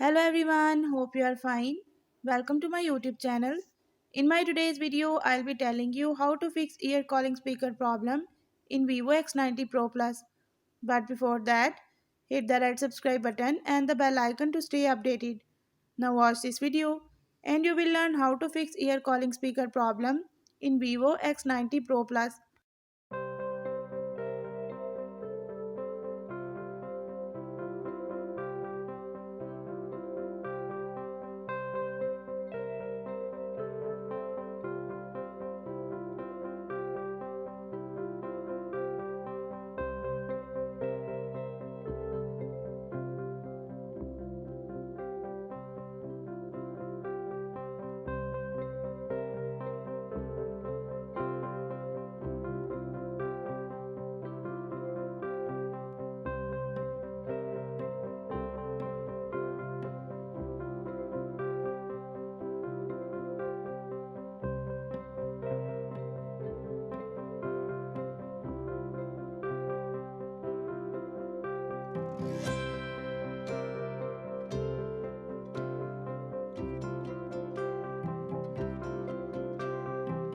Hello everyone, hope you are fine. Welcome to my YouTube channel. In my today's video, I'll be telling you how to fix ear calling speaker problem in Vivo X90 Pro Plus. But before that, hit the red subscribe button and the bell icon to stay updated. Now watch this video and you will learn how to fix ear calling speaker problem in Vivo X90 Pro Plus.